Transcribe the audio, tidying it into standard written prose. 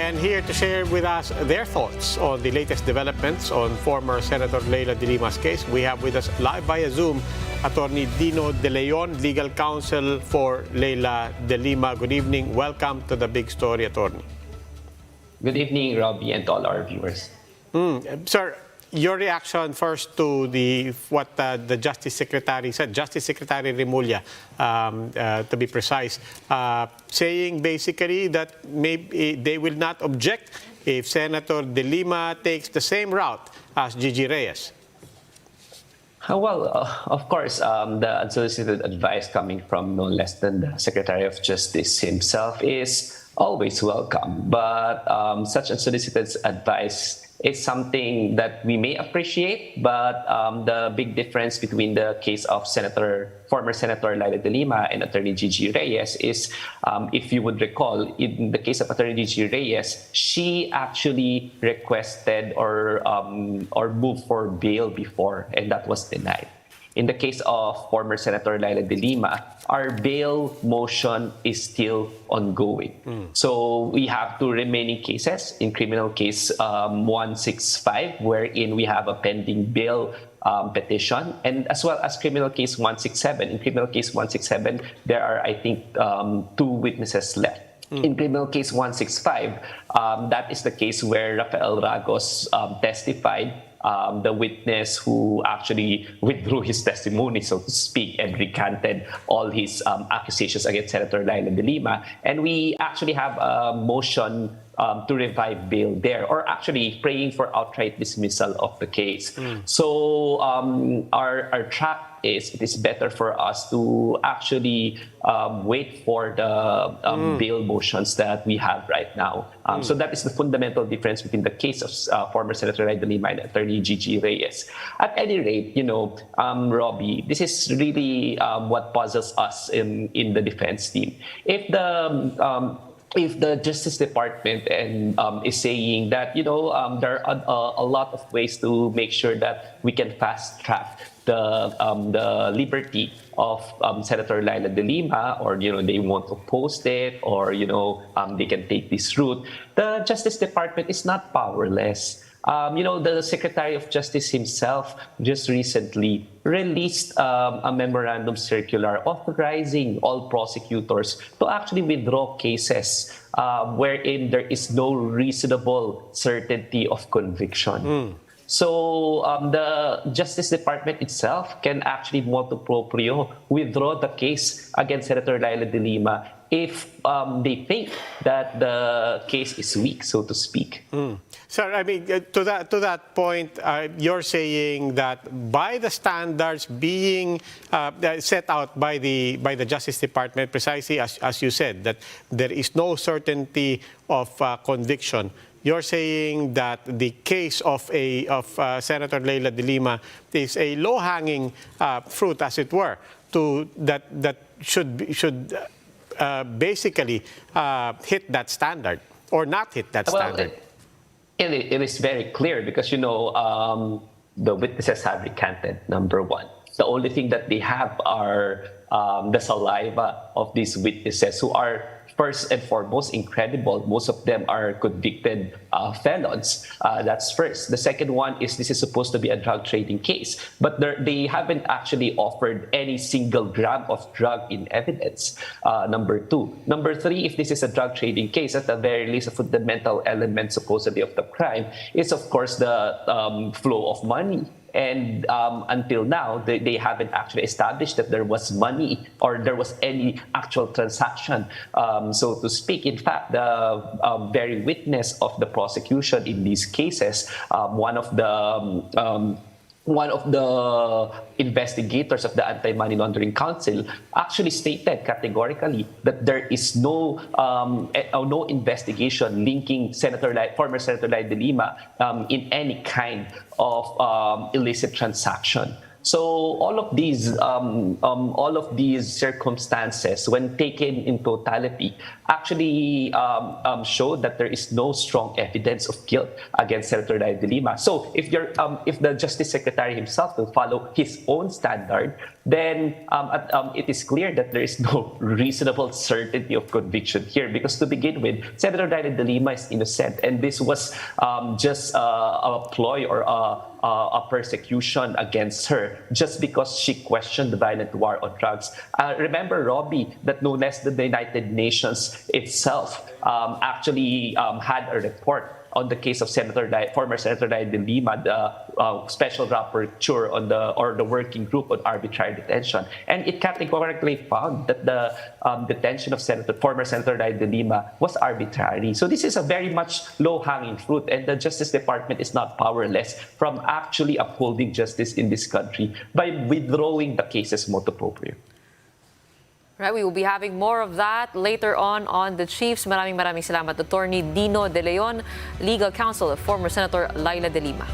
And here to share with us their thoughts on the latest developments on former Senator Leila De Lima's case, we have with us live via Zoom Attorney Dino De Leon, legal counsel for Leila De Lima. Good evening. Welcome to the Big Story, Attorney. Good evening, Robbie, and to all our viewers. Sir, your reaction first to what the Justice Secretary said, Justice Secretary Remulla, to be precise, saying basically that maybe they will not object if Senator De Lima takes the same route as Gigi Reyes. Well, of course, the unsolicited advice coming from no less than the Secretary of Justice himself is always welcome. But such unsolicited advice is something that we may appreciate, but the big difference between the case of former Senator Leila De Lima and Attorney Gigi Reyes is, if you would recall, in the case of Attorney Gigi Reyes, she actually requested or moved for bail before, and that was denied. In the case of former Senator Leila De Lima, our bail motion is still ongoing. So we have two remaining cases. In criminal case 165, wherein we have a pending bail petition, and as well as criminal case 167. In criminal case 167, there are, I think, two witnesses left. In criminal case 165, that is the case where Rafael Ragos testified, the witness who actually withdrew his testimony, so to speak, and recanted all his accusations against Senator Leila De Lima. And we actually have a motion to revive bail there, or actually praying for outright dismissal of the case. So our track is, it is better for us to actually wait for the bail motions that we have right now. So that is the fundamental difference between the case of former Senator Leila De Lima and Attorney Gigi Reyes. At any rate, Robbie, this is really what puzzles us in the defense team. If the Justice Department is saying that there are a lot of ways to make sure that we can fast track the liberty of Senator Leila De Lima, or they want to post it, or they can take this route, the Justice Department is not powerless. The Secretary of Justice himself just recently released a memorandum circular authorizing all prosecutors to actually withdraw cases wherein there is no reasonable certainty of conviction. So the Justice Department itself can actually motu proprio withdraw the case against Senator Leila De Lima if they think that the case is weak, so to speak. Sir, I mean, to that point, you're saying that by the standards being set out by the Justice Department, precisely as you said, that there is no certainty of conviction. You're saying that the case of Senator Leila De Lima is a low-hanging fruit, as it were, that should basically hit that standard or not hit that standard. It is very clear because, the witnesses have recanted, number one. The only thing that they have are the saliva of these witnesses, who are first and foremost incredible. Most of them are convicted felons. That's first. The second one is this is supposed to be a drug trading case, but they haven't actually offered any single gram of drug in evidence. Number two. Number three, if this is a drug trading case, at the very least, a fundamental element supposedly of the crime is, of course, the flow of money. And until now, they haven't actually established that there was money or there was any actual transaction, so to speak. In fact, the very witness of the prosecution in these cases, one of the investigators of the Anti-Money Laundering Council actually stated categorically that there is no investigation linking former Senator Leila De Lima in any kind of illicit transaction. So all of these circumstances, when taken in totality, actually show that there is no strong evidence of guilt against Senator Leila De Lima. So if the Justice Secretary himself will follow his own standard, then it is clear that there is no reasonable certainty of conviction here. Because to begin with, Senator Leila De Lima is innocent, and this was just a ploy or a persecution against her just because she questioned the violent war on drugs. Remember, Robbie, that no less than the United Nations itself actually had a report on the case of former Senator Leila De Lima, the special rapporteur on the working group on arbitrary detention, and it categorically found that the detention of former Senator Leila De Lima was arbitrary. So this is a very much low-hanging fruit, and the Justice Department is not powerless from actually upholding justice in this country by withdrawing the cases motu proprio. Right, we will be having more of that later on The Chiefs. Maraming salamat, Attorney Dino De Leon, Legal Counsel of former Senator Leila De Lima.